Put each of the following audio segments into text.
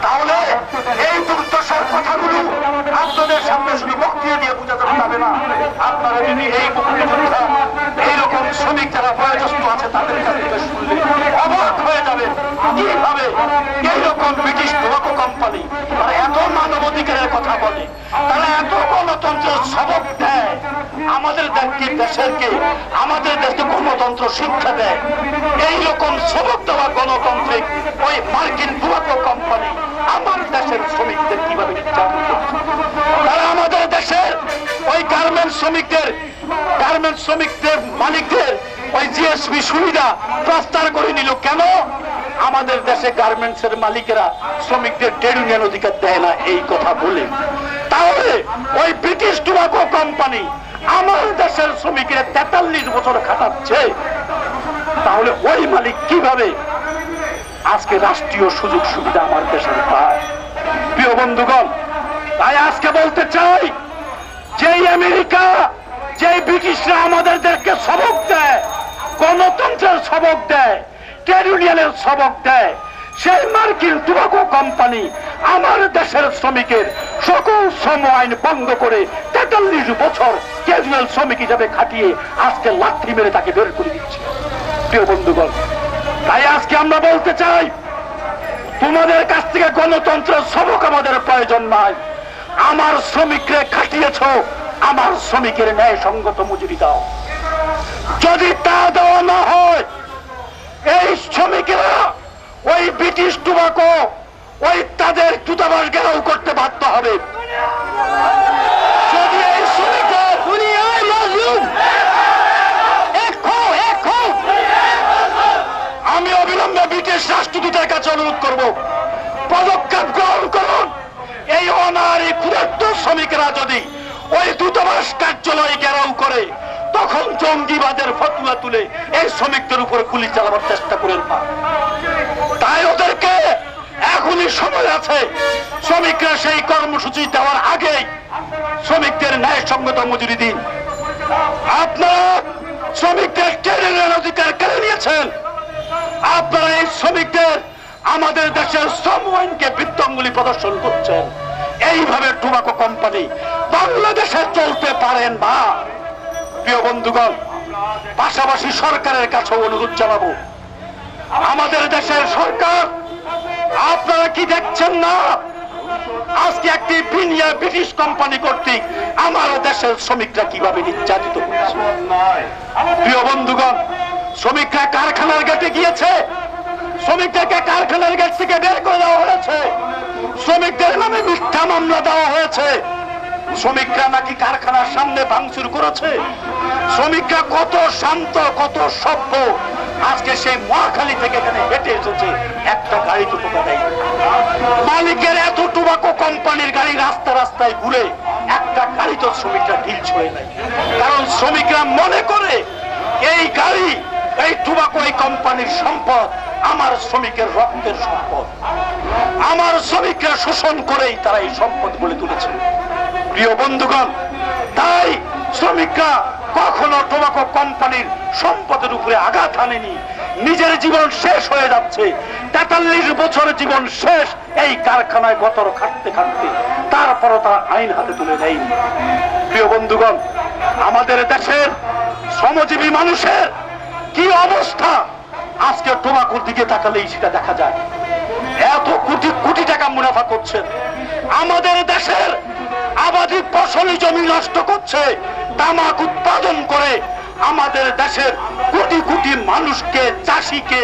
তাহলে এই দুর্দশার কথাগুলো আপনাদের সামনে শুধু বক্তৃতা দিয়ে বোঝাতে পারবে না। আপনারা যদি এই মুক্তিযোদ্ধা এইরকম শ্রমিক যারা বয়োজ্যেষ্ঠ আছে তাদের কাছ থেকে শুনলে অবাক হয়ে যাবেন কিভাবে এইরকম ব্রিটিশ টোবাকো কোম্পানি তারা এত মানবাধিকারের কথা বলে, তারা এত গণতন্ত্রের সবক দেয়, আমাদের দেশকে গণতন্ত্র শিক্ষা দেয়। এইরকম সবক দেওয়া গণতান্ত্রিক ওই মার্কিন টোবাকো কোম্পানি আমার দেশের শ্রমিকদের কিভাবে নির্যাতন করছে। তারা আমাদের দেশের ওই গার্মেন্টস শ্রমিকদের মালিকদের ওই জিএসপি সুবিধা প্রস্তার করে নিল কেন? আমাদের দেশে গার্মেন্টস এর মালিকেরা শ্রমিকদের ট্রেড ইউনিয়ন অধিকার দেয় না এই কথা বলে। তাহলে ওই ব্রিটিশ টোবাকো কোম্পানি আমার দেশের শ্রমিকের 43 বছর খাটাচ্ছে, তাহলে ওই মালিক কিভাবে আজকে রাষ্ট্রীয় সুযোগ সুবিধা আমার দেশের পায়? প্রিয় বন্ধুগণ, তাই আজকে বলতে চাই, যেই আমেরিকা, যেই ব্রিটিশরা আমাদের দেশকে সবক দেয়, গণতন্ত্রের সবক দেয়, ট্রেড ইউনিয়নের সবক দেয়, সেই মার্কিন টোবাকো কোম্পানি আমার দেশের শ্রমিকের সকল শ্রম আইন ভঙ্গ করে 43 বছর ক্যাজুয়াল শ্রমিক হিসাবে খাটিয়ে আজকে লাথি মেরে তাকে বের করে দিচ্ছে। প্রিয় বন্ধুগণ, তাই আজকে আমরা বলতে চাই, তোমাদের কাছ থেকে গণতন্ত্রের সবক আমাদের প্রয়োজন নাই। আমার শ্রমিকরে খাটিয়েছ, আমার শ্রমিকের ন্যায় সঙ্গত মজুরি দাও। যদি তা দেওয়া না হয়, এই শ্রমিকেরা ওই ব্রিটিশ টোবাকো ওই তাদের দূতাবাস ঘেরাও করতে বাধ্য হবে। যদি এই শ্রমিকের আমি অবিলম্বে ব্রিটিশ রাষ্ট্রদূতের কাছে অনুরোধ করব, পদক্ষেপ গ্রহণ করুন। এই অনারী ক্ষুধার্ত শ্রমিকেরা যদি ওই দূতাবাস কার্যালয় ঘেরাও করে, তখন জঙ্গিবাদের ফতুয়া তুলে এই শ্রমিকদের উপর গুলি চালাবার চেষ্টা করেন না। তাই ওদেরকে এখনই সময় আছে, শ্রমিকরা সেই কর্মসূচি দেওয়ার আগেই শ্রমিকদের ন্যায়সঙ্গত মজুরি দিন। আপনারা শ্রমিকদের ট্রেড ইউনিয়ন অধিকার কেড়ে নিয়েছেন, আপনারা এই শ্রমিকদের আমাদের দেশের শ্রম আইনকে বৃত্তাঙ্গুলি প্রদর্শন করছেন। এইভাবে টোবাকো কোম্পানি বাংলাদেশে চলতে পারেন না। প্রিয় বন্ধুগণ, পাশাপাশি সরকারের কাছে অনুরোধ জানাবো, আমাদের দেশের সরকার, আপনারা কি দেখছেন না আজকে একটি ব্রিটিশ কোম্পানি কর্তৃক আমার দেশের শ্রমিকরা কিভাবে নির্যাতিত হচ্ছে? প্রিয় বন্ধুগণ, শ্রমিকরা কারখানার গেটে গিয়েছে, শ্রমিকদেরকে কারখানার গেট থেকে বের করে দেওয়া হয়েছে, শ্রমিকদের নামে মিথ্যা মামলা দেওয়া হয়েছে। শ্রমিকরা নাকি কারখানার সামনে ভাঙচুর করেছে। শ্রমিকরা কত শান্ত, কত সভ্য, আজকে সেই মহাখালী থেকে এখানে হেঁটে এসেছে, একটা গাড়ি তো টোকা দেয়। মালিকের এত টোবাকো কোম্পানির গাড়ি রাস্তা রাস্তায় ঘুরে একটা গাড়ি তো শ্রমিকরা ঢিল ছুঁয়ে নেয়, কারণ শ্রমিকরা মনে করে এই গাড়ি, এই টোবাকো এই কোম্পানির সম্পদ, আমার শ্রমিকের রক্তের সম্পদ। আমার শ্রমিকরা শোষণ করেই তারা এই সম্পদ বলে তুলেছে। প্রিয় বন্ধুগণ, তাই শ্রমিকরা কখনো টোবাকো কোম্পানির সম্পদের উপরে আঘাত আনেনি। নিজের জীবন শেষ হয়ে যাচ্ছে, 43 বছর জীবন শেষ এই কারখানায় গতর খাটতে খাটতে, তারপরও তারা আইন হাতে তুলে নেয়নি। প্রিয় বন্ধুগণ, আমাদের দেশের শ্রমজীবী মানুষের কি অবস্থা আজকে টোবাকোর দিকে তাকালেই সেটা দেখা যায়। এত কোটি কোটি টাকা মুনাফা করছেন, আমাদের দেশের আবাদি ফসলি জমি নষ্ট করছে, তামাক উৎপাদন করে আমাদের দেশের কোটি কোটি মানুষকে, চাষিকে,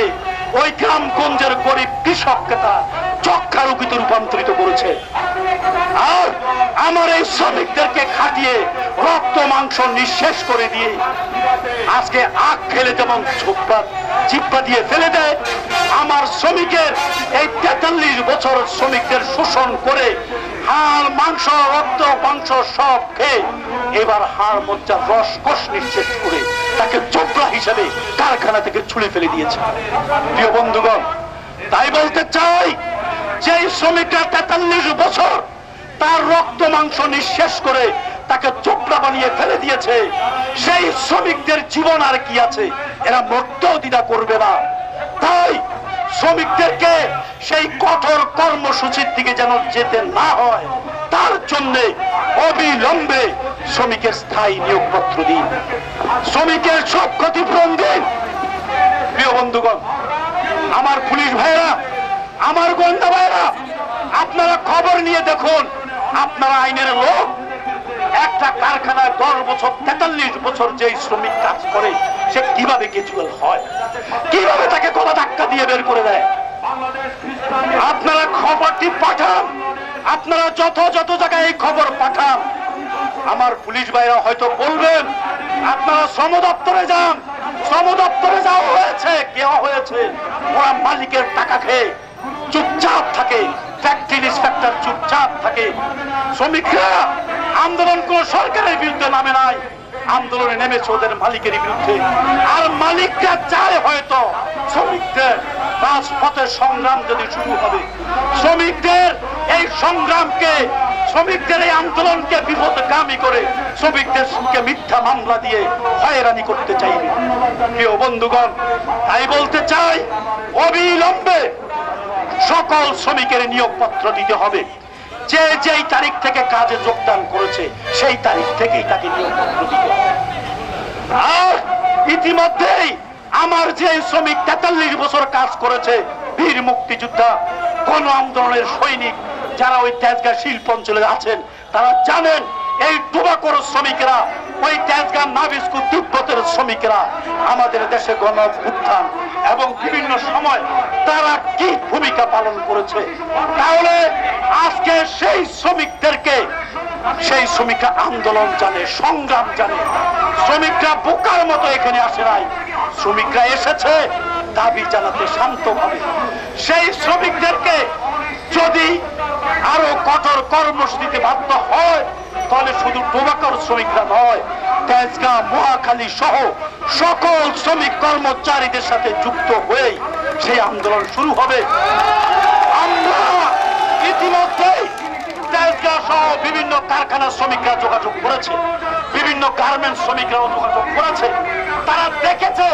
ওই গ্রামগঞ্জের গরিব কৃষককে তারা যক্ষা রোগীতে রূপান্তরিত করেছে। আর আমার এই শ্রমিকদেরকে খাটিয়ে রক্ত মাংস নিঃশেষ করে দিয়ে আজকে আখ খেলে যেমন জিব্বা দিয়ে ফেলে দেয়, আমার শ্রমিকের এই 43 বছর শ্রমিকদের শোষণ করে হাড় মাংস, রক্ত মাংস সব খেয়ে এবার হাড় মজ্জার রস কোষ নিঃশেষ করে তাকে চোপড়া হিসেবে কারখানা থেকে ছুড়ে ফেলে দিয়েছে। প্রিয় বন্ধুগণ, তাই বলতে চাই, যে শ্রমিকরা 43 বছর তার রক্ত মাংস নিঃশেষ করে তাকে চোপড়া বানিয়ে ফেলে দিয়েছে, সেই শ্রমিকদের জীবন আর কি আছে? এরা মরতেও দ্বিধা করবে না। তাই শ্রমিকদেরকে সেই কঠোর কর্ম কর্মসূচির দিকে যেন যেতে না হয়, তার জন্য অবিলম্বে শ্রমিকের স্থায়ী নিয়োগপত্র দিন, শ্রমিকের সব ক্ষতিপূরণ দিন। প্রিয় বন্ধুগণ, আমার পুলিশ ভাইরা, আমার গোয়েন্দা ভাইরা, আপনারা খবর নিয়ে দেখুন, আপনারা আইনের লোক। একটা কারখানায় 10 বছর 43 বছর যে শ্রমিক কাজ করে, সে কিভাবে ক্যাজুয়াল হয়, কিভাবে তাকে গলা ধাক্কা দিয়ে বের করে দেয়। আপনারা খবরটি পাঠান, আপনারা যত যত জায়গায় এই খবর পাঠান। আমার পুলিশ ভাইরা হয়তো বলবেন আপনারা শ্রম দপ্তরে যান, শ্রম দপ্তরে যাওয়া হয়েছে, কেওয়া হয়েছে, ওরা মালিকের টাকা খেয়ে চুপচাপ থাকে, ফ্যাক্টরি ইন্সপেক্টর চুপচাপ থাকে। শ্রমিকরা আন্দোলন কোন সরকারের বিরুদ্ধে নামে নাই, আন্দোলনে নেমেছে ওদের মালিকের বিরুদ্ধে। আর মালিকরা চায় হয়তো শ্রমিকদের রাজপথের সংগ্রাম যদি শুরু হবে, শ্রমিকদের এই সংগ্রামকে, শ্রমিকদের এই আন্দোলনকে বিপদগামী করে শ্রমিকদেরকে মিথ্যা মামলা দিয়ে হয়রানি করতে চাইবে। প্রিয় বন্ধুগণ, তাই বলতে চাই, অবিলম্বে সকল শ্রমিকের নিয়োগপত্র দিতে হবে। যে যেই তারিখ থেকে কাজে যোগদান করেছে সেই তারিখ থেকেই তাকে নিয়োগপত্র দিতে হবে। আর ইতিমধ্যেই আমার যে শ্রমিক 43 বছর কাজ করেছে, বীর মুক্তিযোদ্ধা, গণ আন্দোলনের সৈনিক, যারা ওই তেজগাঁ শিল্প অঞ্চলে আছেন, তারা জানেন এই টোবাকোর শ্রমিকেরা, ওই তেজগাঁ নাবিস্কু তিব্বতের শ্রমিকেরা আমাদের দেশে গণ অভ্যুত্থান এবং বিভিন্ন সময় তারা কি ভূমিকা পালন করেছে। তাহলে আজকে সেই শ্রমিকদেরকে, সেই শ্রমিকরা আন্দোলন জানে, সংগ্রাম জানে। শ্রমিকরা বোকার মতো এখানে আসে নাই, শ্রমিকরা এসেছে দাবি জানাতে শান্তভাবে। সেই শ্রমিকদেরকে যদি আরো কঠোর কর্মসূচিতে বাধ্য হয়, তাহলে শুধু টোবাকোর শ্রমিকরা নয়, তেজগাঁ, মহাখালী সহ সকল শ্রমিক কর্মচারীদের সাথে যুক্ত হয়ে সেই আন্দোলন শুরু হবে। আমরা ইতিমধ্যেই তেজগাঁ সহ বিভিন্ন কারখানার শ্রমিকরা যোগাযোগ করেছে, বিভিন্ন গার্মেন্টস শ্রমিকরাও যোগাযোগ করেছে। তারা দেখেছে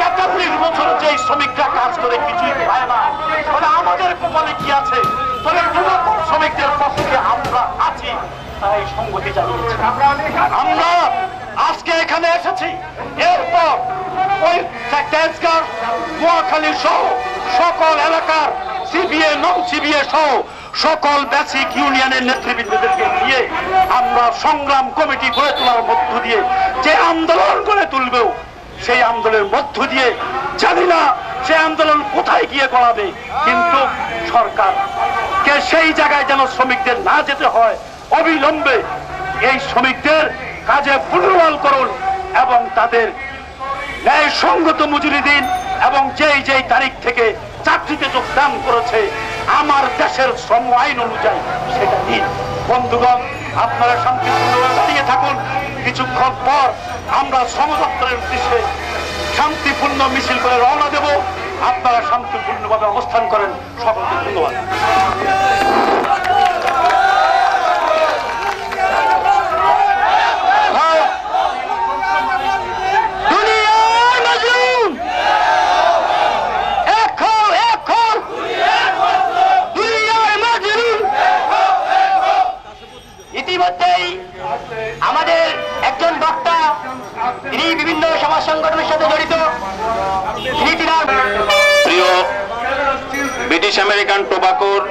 43 বছর যে শ্রমিকরা কাজ করে কিছুই পায় না, তাহলে আমাদের কপালে কি আছে? তবে টোবাকোর শ্রমিকদের পক্ষে আমরা আছি, তাই সংগতি জানিয়েছে। আমরা আজকে এখানে এসেছি, এরপর ওই তেজগাঁ, মহাখালী সহ সকল এলাকার সিবিএ, নন সিবিএ সহ সকল বেসিক ইউনিয়নের নেতৃবৃন্দদেরকে নিয়ে আমরা সংগ্রাম কমিটি গড়ে তোলার মধ্য দিয়ে যে আন্দোলন গড়ে তুলবে, সেই আন্দোলনের মধ্য দিয়ে জানি না সে আন্দোলন কোথায় গিয়ে করাবে, কিন্তু সরকার কে সেই জায়গায় যেন শ্রমিকদের না যেতে হয়, অবিলম্বে এই শ্রমিকদের কাজে পুনর্বহাল করুন এবং তাদের ন্যায়সঙ্গত মজুরি দিন। এবং যেই যেই তারিখ থেকে চাকরিতে যোগদান করেছে আমার দেশের শ্রম আইন অনুযায়ী সেটা দিন। বন্ধুগণ, আপনারা শান্তিপূর্ণভাবে দাঁড়িয়ে থাকুন। কিছুক্ষণ পর আমরা শ্রম দপ্তরের উদ্দেশ্যে শান্তিপূর্ণ মিছিল করে রওনা দেব। আপনারা শান্তিপূর্ণভাবে অবস্থান করেন। সকলকে ধন্যবাদ। ইতিমধ্যেই আমাদের একজন বক্তা, তিনি বিভিন্ন সমাজ সংগঠনের সাথে জড়িত, প্রিয় ব্রিটিশ আমেরিকান টোবাকোর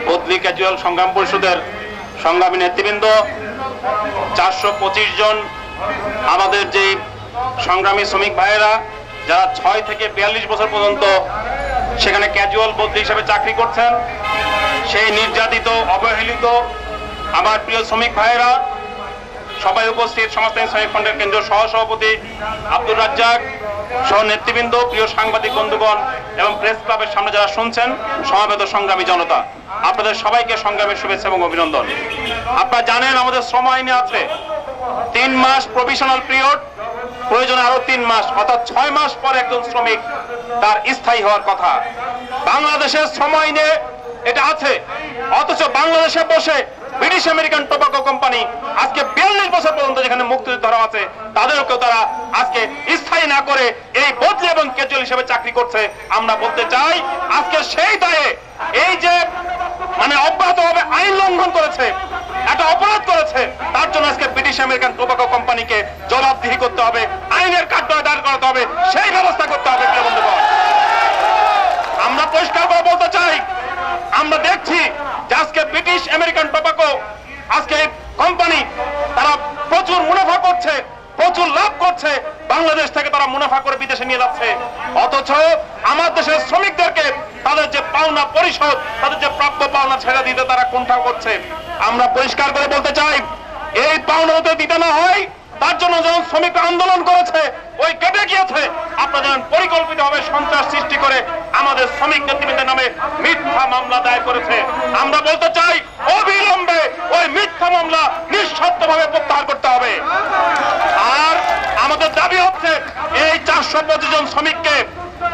বদলি ক্যাজুয়াল সংগ্রাম পরিষদের সংগ্রামী নেতৃবৃন্দ, 425 জন আমাদের যে সংগ্রামী শ্রমিক ভাইয়েরা, যারা 6 থেকে 42 বছর পর্যন্ত সেখানে ক্যাজুয়াল বদলি হিসেবে চাকরি করছেন, সেই নির্যাতিত, অবহেলিত আমার প্রিয় শ্রমিক ভাইয়েরা, সবাই উপস্থিত সমাজতান্ত্রিক শ্রমিক ফ্রন্টের কেন্দ্রীয় সহসভাপতি আব্দুর রাজ্জাক সহ নেতৃবৃন্দ, প্রিয় সাংবাদিক বন্ধুগণ এবং প্রেস ক্লাবের সামনে যারা শুনছেন, সমাবেত সংগ্রামী জনতা, আপনাদের সবাইকে সংগ্রামের শুভেচ্ছা এবং অভিনন্দন। আপনারা জানেন আমাদের শ্রম আইনে আছে 3 মাস প্রভিশনাল পিরিয়ড, প্রয়োজনে আরো 3 মাস, অর্থাৎ 6 মাস পর একজন শ্রমিক তার স্থায়ী হওয়ার কথা। বাংলাদেশের শ্রম আইনে এটা আছে, অথচ বাংলাদেশে বসে ব্রিটিশ আমেরিকান টোবাকো কোম্পানি আজকে 42 বছর পর্যন্ত যেখানে মুক্তিযোদ্ধারা আছে তাদেরকেও তারা আজকে স্থায়ী না করে এই বদলি এবং ক্যাজুয়াল হিসেবে চাকরি করছে। আমরা বলতে চাই আজকে সেই দায়ে এই যে আইন লঙ্ঘন করেছে, একটা অপরাধ করেছে, তার জন্য আজকে ব্রিটিশ আমেরিকান টোবাকো কোম্পানিকে জবাবদিহি করতে হবে, আইনের কাঠগড়ায় দাঁড় করাতে হবে, সেই ব্যবস্থা করতে হবে। প্রিয় বন্ধুগণ, আমরা পরিষ্কার করে বলতে চাই, আমরা দেখছি যে আজকে ব্রিটিশ আমেরিকান টোবাকো আজকে কোম্পানি তারা প্রচুর মুনাফা করছে, প্রচুর লাভ করছে, বাংলাদেশ থেকে তারা মুনাফা করে বিদেশে নিয়ে যাচ্ছে, অথচ আমার দেশের শ্রমিকদেরকে তাদের যে পাওনা পরিশোধ, তাদের যে প্রাপ্য পাওনা ছেড়ে দিতে তারা কোণঠাসা করছে। আমরা পরিষ্কার করে বলতে চাই, এই পাওনা যদি দিতে না হয়, তার জন্য যখন শ্রমিকরা আন্দোলন করেছে, ওই কেটে গিয়েছে, আপনারা জানেন পরিকল্পিতভাবে সন্ত্রাস সৃষ্টি করে আমাদের শ্রমিক নেতৃবৃন্দের নামে মিথ্যা মামলা দায়ের করেছে। আমরা বলতে চাই, অবিলম্বে ওই মিথ্যা মামলা নিঃশর্তভাবে প্রত্যাহার করতে হবে। আর আমাদের দাবি হচ্ছে, এই 425 জন শ্রমিককে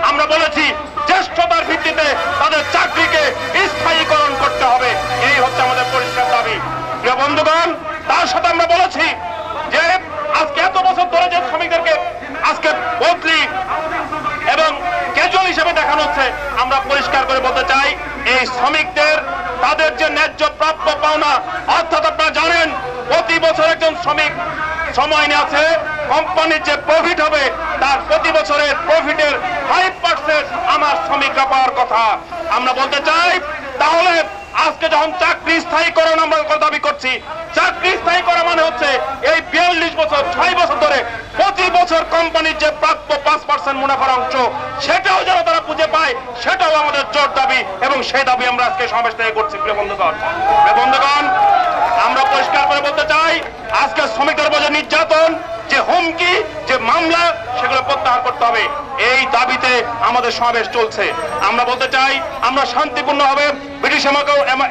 আমরা বলেছি জ্যেষ্ঠতার ভিত্তিতে তাদের চাকরিকে স্থায়ীকরণ করতে হবে। এই হচ্ছে আমাদের পরিষ্কার দাবি। প্রিয় বন্ধুগণ, তার সাথে আমরা বলেছি যে আজকে এত বছর ধরে যে শ্রমিকদেরকে আজকে বদলি এবং ক্যাজুয়াল হিসেবে দেখানো হচ্ছে, আমরা পরিষ্কার করে বলতে চাই, এই শ্রমিকদের তাদের যে ন্যায্য প্রাপ্য পাওনা, অর্থাৎ আপনারা জানেন প্রতি বছর একজন শ্রমিক সময় নিয়ে আছে, কোম্পানির যে প্রফিট হবে তার প্রতি বছরের প্রফিটের 5% আমার শ্রমিকরা পাওয়ার কথা। আমরা বলতে চাই, তাহলে আজকে যখন চাকরি স্থায়ীকরণ আমরা দাবি করছি, চাকরি স্থায়ী করা মানে হচ্ছে এই 42 বছর 6 বছর ধরে প্রতি বছর কোম্পানির যে প্রাপ্য 5% মুনাফার অংশ, সেটাও যেন তারা বুঝে পায়, সেটাও আমাদের জোর দাবি, এবং সেই দাবি আমরা আজকে সমাবেশ থেকে করছি। প্রিয় বন্ধুগণ, আমরা পরিষ্কার করে বলতে চাই, আজকে শ্রমিকদের উপর যে নির্যাতন, যে হুমকি, যে মামলা, সেগুলো প্রত্যাহার করতে হবে। এই দাবিতে আমাদের সমাবেশ চলছে। আমরা বলতে চাই, আমরা শান্তিপূর্ণভাবে ব্রিটিশ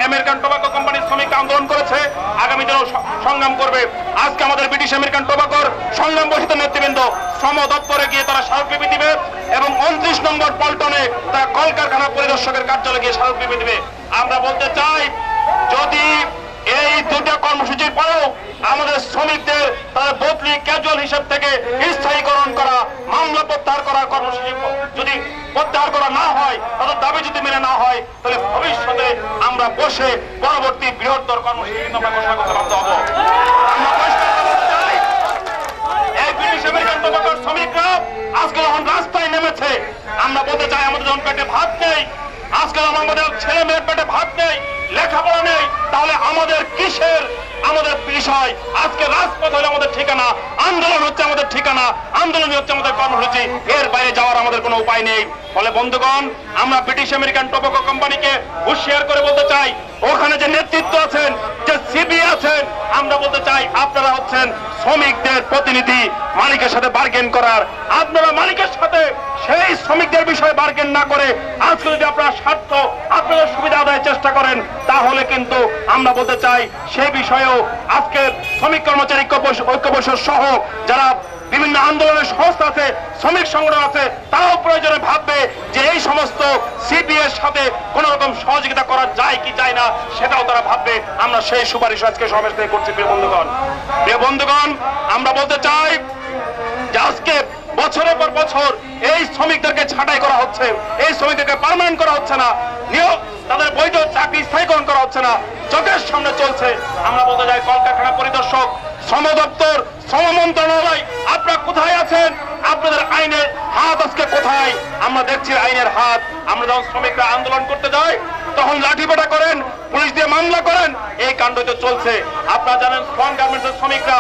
আমেরিকান টোবাকো কোম্পানির শ্রমিক আন্দোলন করেছে, আগামী দিনেও সংগ্রাম করবে। আজকে আমাদের ব্রিটিশ আমেরিকান টোবাকোর সংগ্রাম বসিত নেতৃবৃন্দ শ্রম দপ্তরে গিয়ে তারা স্মারকলিপি দিবে, এবং 29 নম্বর পল্টনে তারা কলকারখানা পরিদর্শকের কার্যালয়ে গিয়ে স্মারকলিপি দিবে। আমরা বলতে চাই, যদি এই দুটো কর্মসূচির পরেও আমাদের শ্রমিকদের তাদের বদলি ক্যাজুয়াল হিসাব থেকে স্থায়ীকরণ করা, মামলা প্রত্যাহার করার কর্মসূচি যদি প্রত্যাহার করা না হয়, তাদের দাবি যদি মেনে না হয়, তাহলে ভবিষ্যতে আমরা বসে পরবর্তী বৃহত্তর কর্মসূচি আমরা ঘোষণা করতে বাধ্য হব। আমরা পরিষ্কার করতে চাই, এই ব্রিটিশ আমেরিকান টোবাকোর শ্রমিকরা আজকে যখন রাস্তায় নেমেছে, আমরা বলতে চাই, আমাদের যখন পেটে ভাত নেই, আজকে আমাদের ছেলে মেয়ের পেটে ভাত নেই, লেখাপড়া নেই, তাহলে আমাদের কিসের আমাদের বিষয়? আজকে রাজপথ হলো আমাদের ঠিকানা, আন্দোলন হচ্ছে আমাদের ঠিকানা, আন্দোলন হচ্ছে আমাদের কর্মসূচি, এর বাইরে যাওয়ার আমাদের কোনো উপায় নেই। ফলে বন্ধুগণ, আমরা ব্রিটিশ আমেরিকান টোবাকো কোম্পানিকে হুঁশিয়ার করে বলতে চাই, ওখানে যে নেতৃত্ব আছেন, যে সিবি আছেন, আমরা বলতে চাই, আপনারা হচ্ছেন শ্রমিকদের প্রতিনিধি, মালিকের সাথে বার্গেন করার। আপনারা মালিকের সাথে সেই শ্রমিকদের বিষয়ে বার্গেন না করে আজকে যদি আপনারা স্বার্থ, আপনাদের সুবিধা আদায়ের চেষ্টা করেন, তাহলে কিন্তু আমরা বলতে চাই, সেই বিষয়েও আজকে শ্রমিক কর্মচারী ঐক্য পরিষদ সহ যারা বিভিন্ন আন্দোলনের সংস্থা আছে, শ্রমিক সংগঠন আছে, তারাও প্রয়োজনে ভাববে যে এই সমস্ত সিপি এর সাথে কোন রকম সহযোগিতা করা যায় কি যায় না, সেটাও তারা ভাববে। আমরা সেই সুপারিশ আজকে সমাবেশ থেকে করছি। প্রিয় বন্ধুগণ, আমরা বলতে চাই যে আজকে বছরের পর বছর এই শ্রমিকদেরকে ছাঁটাই করা হচ্ছে, এই শ্রমিকদেরকে পার্মানেন্ট করা হচ্ছে না, নিয়োগ তাদের বৈধ চাকরি স্থায়ীকরণ করা হচ্ছে না, চোখের সামনে চলছে। আমরা বলতে চাই, কলকারখানা পরিদর্শক, শ্রম দপ্তর, শ্রম মন্ত্রণালয়, আপনারা কোথায় আছেন? আপনাদের আইনের হাত আজকে কোথায়? আমরা দেখছি আইনের হাত। আমরা যখন শ্রমিকরা আন্দোলন করতে যাই, তখন লাঠিপেটা করেন, পুলিশ দিয়ে মামলা করেন, এই কাণ্ড তো চলছে। আপনারা জানেন, শ্রম গার্মেন্টসের শ্রমিকরা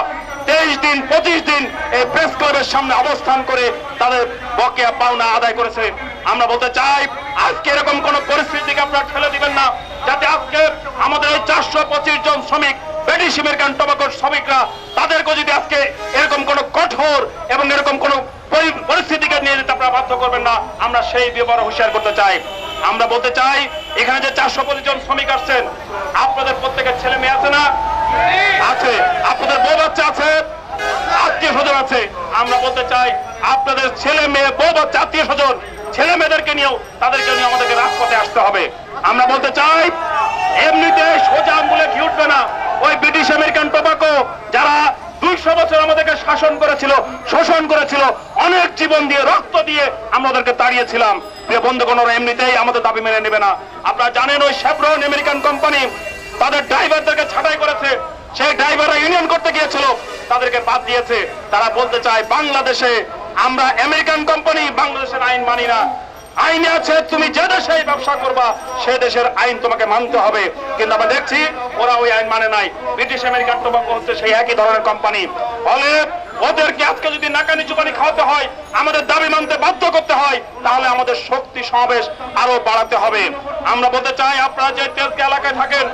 23 দিন 25 দিন এই প্রেস ক্লাবের সামনে অবস্থান করে তাদের বকেয়া পাওনা আদায় করেছে। আমরা বলতে চাই, আজকে এরকম কোন পরিস্থিতিকে আপনারা ঠেলে দিবেন না, যাতে আজকে আমাদের এই 425 জন শ্রমিক ব্রিটিশ আমেরিকান টোবাকোর শ্রমিকরা, তাদেরকে যদি আজকে এরকম কোন কঠোর এবং এরকম কোন পরিস্থিতিকে নিয়ে যেতে আপনারা বাধ্য করবেন না, আমরা সেই ব্যাপারে হুঁশিয়ার করতে চাই। আমরা বলতে চাই, এখানে যে 425 জন শ্রমিক আসছেন, আপনাদের প্রত্যেকের ছেলে মেয়ে আছে না? আছে। আপনাদের বউ বাচ্চা আছে, আত্মীয় স্বজন আছে। আমরা বলতে চাই, আপনাদের ছেলে মেয়ে, বউ বাচ্চা, আত্মীয় স্বজন, ছেলে মেয়েদেরকে নিয়েও, তাদেরকে নিয়ে আমাদেরকে রাজপথে আসতে হবে। আমরা বলতে চাই, এমনিতে সোজা আঙ্গুলে ঘি উঠবে না। ওই ব্রিটিশ আমেরিকান টোবাকো যারা 200 বছর আমাদেরকে শাসন করেছিল, শোষণ করেছিল, অনেক জীবন দিয়ে, রক্ত দিয়ে আমরা ওদেরকে তাড়িয়েছিলাম। প্রিয় বন্ধুগণ, ওরা এমনিতেই আমাদের দাবি মেনে নেবে না। আপনারা জানেন, ওই শেভরন আমেরিকান কোম্পানি তাদের ড্রাইভারদেরকে ছাঁটাই করেছে। সেই ড্রাইভাররা ইউনিয়ন করতে গিয়েছিল, তাদেরকে বাদ দিয়েছে। তারা বলতে চায় বাংলাদেশে আমরা আমেরিকান কোম্পানি, বাংলাদেশের আইন মানি না। আইনে আছে তুমি যে দেশে ব্যবসা করবা সে দেশের আইন তোমাকে মানতে হবে, কিন্তু আমরা দেখছি ওরা ওই আইন মানে নাই। ব্রিটিশ আমেরিকান টোবাকো হচ্ছে সেই একই ধরনের কোম্পানি। ফলে ওদেরকে আজকে যদি নাকানি চুপানি খাওয়াতে হয়, আমাদের দাবি মানতে বাধ্য করতে হয়, তাহলে আমাদের শক্তি সমাবেশ আরো বাড়াতে হবে। আমরা বলতে চাই, আপনারা যে তেলকে এলাকায় থাকেন,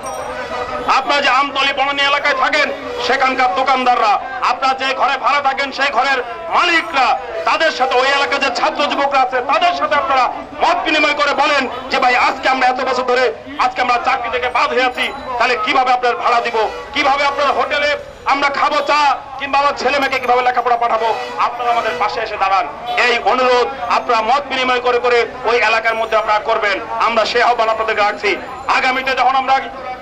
আপনারা যে আমতলী বনানী এলাকায় থাকেন, সেখানকার দোকানদাররা, আপনারা যে ঘরে ভাড়া থাকেন সেই ঘরের মালিকরা, তাদের সাথে ওই এলাকার যে ছাত্র যুবকরা আছে তাদের সাথে আপনারা মত বিনিময় করে বলেন যে ভাই আজকে আমরা এত বছর ধরে আজকে আমরা চাকরি থেকে বাদ হয়ে আছি, তাহলে কিভাবে আপনার ভাড়া দিব, কিভাবে আপনার হোটেলে আমরা খাবো চা, কিংবা আমার ছেলে মেয়েকে কিভাবে লেখাপড়া পাঠাবো, আপনারা আমাদের পাশে এসে দাঁড়ান। এই অনুরোধ আপনারা মত বিনিময় করে করে ওই এলাকার মধ্যে আপনারা করবেন। আমরা সে আহ্বান আপনাদেরকে রাখছি। আগামীতে যখন আমরা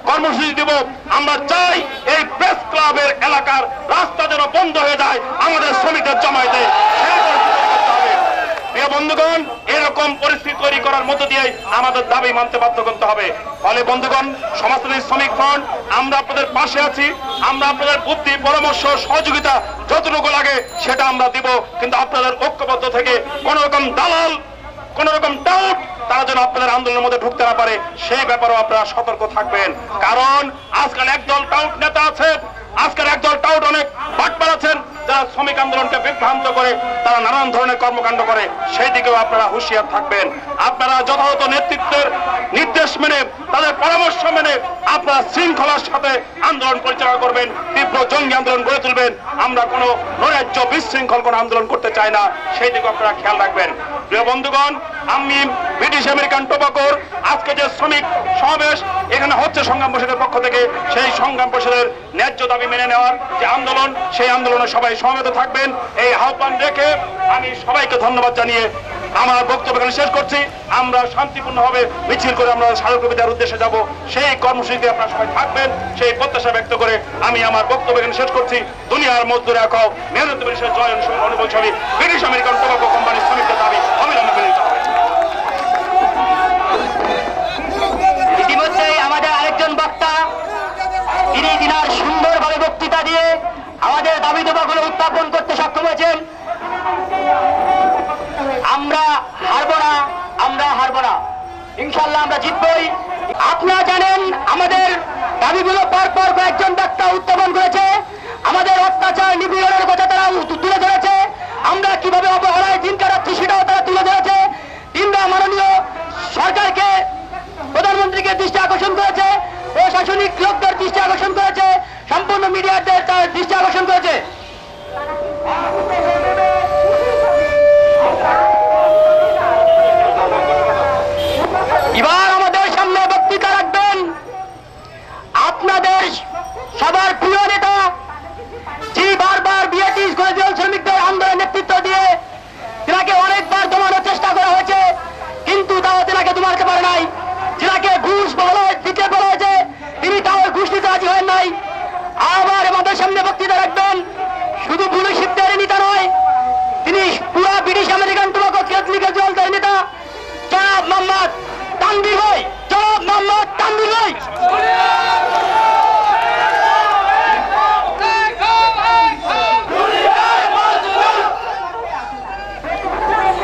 কর্মসূচি দিব, আমরা চাই এই প্রেস ক্লাবের এলাকার রাস্তা যেন বন্ধ হয়ে যায়, আমাদের শ্রমিকদের জমায়েতে প্রিয় বন্ধুগণ, এরকম পরিস্থিতি তৈরি করার মধ্য দিয়ে আমাদের দাবি মানতে বাধ্য করতে হবে। ফলে বন্ধুগণ, সমাজতান্ত্রিক শ্রমিক ফ্রন্ট আমরা আপনাদের পাশে আছি। আমরা আপনাদের বুদ্ধি, পরামর্শ, সহযোগিতা যতটুকু লাগে সেটা আমরা দিব, কিন্তু আপনাদের ঐক্যবদ্ধ থেকে কোন রকম দালাল, কোন রকম ডাউট তারা যেন আপনাদের আন্দোলনের মধ্যে ঢুকতে না পারে, সেই ব্যাপারেও আপনারা সতর্ক থাকবেন। কারণ আজকাল একদল টাউট নেতা আছে, আজকাল একদল টাউট অনেক বাটপার আছেন, যারা শ্রমিক আন্দোলনকে বিভ্রান্ত করে তারা নানান ধরনের কর্মকাণ্ড করে, সেই দিকেও আপনারা হুঁশিয়ার থাকবেন। আপনারা যথাযথ নেতৃত্বের নির্দেশ মেনে, তাদের পরামর্শ মেনে আপনারা শৃঙ্খলার সাথে আন্দোলন পরিচালনা করবেন, তীব্র জঙ্গি আন্দোলন গড়ে তুলবেন। আমরা কোনো নৈরাজ্য, বিশৃঙ্খল কোনো আন্দোলন করতে চাই না, সেই দিকে আপনারা খেয়াল রাখবেন। প্রিয় বন্ধুগণ, আমি ব্রিটিশ আমেরিকান টোবাকোর আজকে যে শ্রমিক সমাবেশ এখানে হচ্ছে সংগ্রাম পরিষদের পক্ষ থেকে, সেই সংগ্রাম পরিষদের ন্যায্য দাবি মেনে নেওয়ার যে আন্দোলন, সেই আন্দোলনে সবাই সমবেত থাকবেন, এই আহ্বান রেখে আমি সবাইকে ধন্যবাদ জানিয়ে আমার বক্তব্য এখানে শেষ করছি। আমরা শান্তিপূর্ণভাবে মিছিল করে আমরা স্মারক বিদার উদ্দেশ্যে যাব, সেই কর্মসূচিতে আপনারা সবাই থাকবেন, সেই প্রত্যাশা ব্যক্ত করে আমি আমার বক্তব্য এখানে শেষ করছি। দুনিয়ার মজদুর এক হও, মেহনত পরিষদ জয় অনুভব ছবি, ব্রিটিশ আমেরিকান টোবাকো কোম্পানির শ্রমিকদের দাবি অবিলম্বে মেনে নিতে হবে। ইতিমধ্যেই আমাদের আরেকজন বক্তা তিনি তিনার সুন্দরভাবে বক্তৃতা দিয়ে আমাদের দাবি দাবাগুলো উত্থাপন করতে সক্ষম হয়েছেন। আমরা হারবো না, আমরা হারবো না, ইনশাল্লাহ আমরা জিতবই। আপনারা জানেন আমাদের দাবিগুলো পরপর কয়েকজন বক্তা উত্থাপন করেছে, আমাদের অত্যাচার নিপীড়নের কথা তারা তুলে ধরেছে, আমরা কিভাবে অবহেলায় দিন কাটাচ্ছি সেটাও তারা তুলে ধরেছে। তিনটা মাননীয় সরকারকে, প্রধানমন্ত্রীকে দৃষ্টি আকর্ষণ করেছে, প্রশাসনিক লোকদের দৃষ্টি আকর্ষণ করেছে, সম্পূর্ণ মিডিয়াদের তার দৃষ্টি আকর্ষণ করেছে। এবার আমাদের সামনে বক্তৃতা রাখবেন আপনাদের সবার প্রিয় নেতা, যিনি বারবার বিএটি গরিব শ্রমিকদের আন্দোলনের নেতৃত্ব দিয়ে তিনাকে অনেকবার দমানোর চেষ্টা করা হয়েছে, কিন্তু তাও তিনাকে দমাতে পারে নাই। যিনাকে ঘুষ দিতে বলা হয়েছে, তিনি তাও ঘুষ দিতে রাজি হন নাই। আবার আমাদের সামনে বক্তৃতা রাখবেন শুধু পুলিশদের নেতা নয়, তিনি পুরা ব্রিটিশ আমেরিকান টোবাকো ক্যাথলিকের দলের নেতা জনাব মোহাম্মদ তানভীর ভাই, জনাব মোহাম্মদ তানভীর ভাই।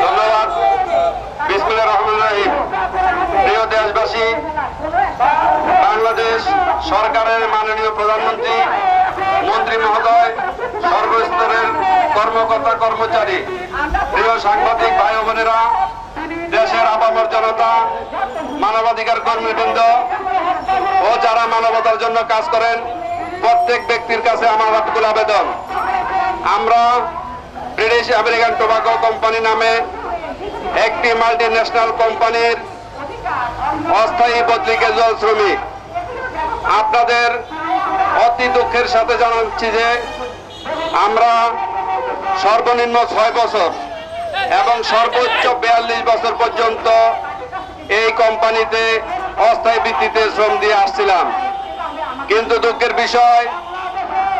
ধন্যবাদ। বিসমিল্লাহির রহমানির রহিম। প্রিয় দেশবাসী, বাংলাদেশ সরকারের মাননীয় প্রধানমন্ত্রী, মন্ত্রী মহোদয়, সর্বস্তরের কর্মকর্তা কর্মচারী, প্রিয় সাংবাদিক ভাই ও বোনেরা, দেশের আপামর জনতা, মানবাধিকার কর্মীবৃন্দ ও যারা মানবতার জন্য কাজ করেন, প্রত্যেক ব্যক্তির কাছে আমার আকুল আবেদন, আমরা ব্রিটিশ আমেরিকান টোবাকো কোম্পানি নামে একটি মাল্টি ন্যাশনাল কোম্পানির অস্থায়ী বদলি ক্যাজুয়াল শ্রমিক। আপনাদের অতি দুঃখের সাথে জানাচ্ছি যে আমরা সর্বনিম্ন 6 বছর এবং সর্বোচ্চ 42 বছর পর্যন্ত এই কোম্পানিতে অস্থায়ী ভিত্তিতে শ্রম দিয়ে আসছিলাম, কিন্তু দুঃখের বিষয়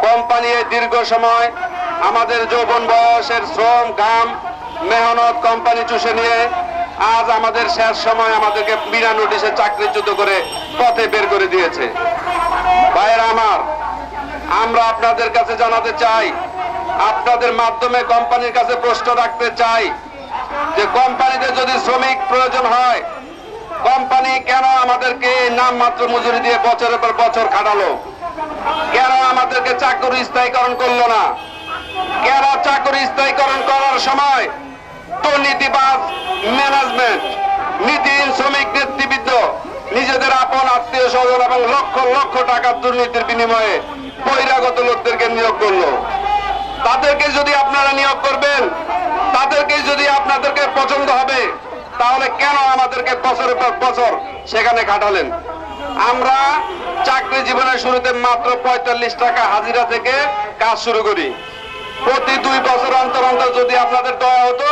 কোম্পানি এই দীর্ঘ সময় আমাদের যৌবন বয়সের শ্রম, ঘাম, মেহনত কোম্পানি চুষে নিয়ে আজ আমাদের শেষ সময় আমাদেরকে বিনা নোটিশে চাকরিচ্যুত করে পথে বের করে দিয়েছে। আমরা আপনাদের কাছে জানাতে চাই, আপনাদের মাধ্যমে কোম্পানির কাছে প্রশ্ন রাখতে চাই যে কোম্পানিতে যদি শ্রমিক প্রয়োজন হয়, কোম্পানি কেন আমাদেরকে নামমাত্র মজুরি দিয়ে বছরের পর বছর খাটালো? কেন আমাদেরকে চাকরি স্থায়ীকরণ করলো না? কেন চাকরি স্থায়ীকরণ করার সময় দুর্নীতিবাজ ম্যানেজমেন্ট, নীতিহীন শ্রমিক নেতৃবৃন্দ নিজেদের আপন আত্মীয় স্বজন এবং লক্ষ লক্ষ টাকার দুর্নীতির বিনিময়ে বহিরাগত লোকদেরকে নিয়োগ করলো? তাদেরকে যদি আপনারা নিয়োগ করবেন, তাদেরকে যদি আপনাদেরকে পছন্দ হবে, তাহলে কেন আমাদেরকে বছরের পর বছর সেখানে খাটালেন? আমরা চাকরি জীবনের শুরুতে মাত্র 45 টাকা হাজিরা থেকে কাজ শুরু করি। প্রতি 2 বছর অন্তর অন্তর যদি আপনাদের দয়া হতো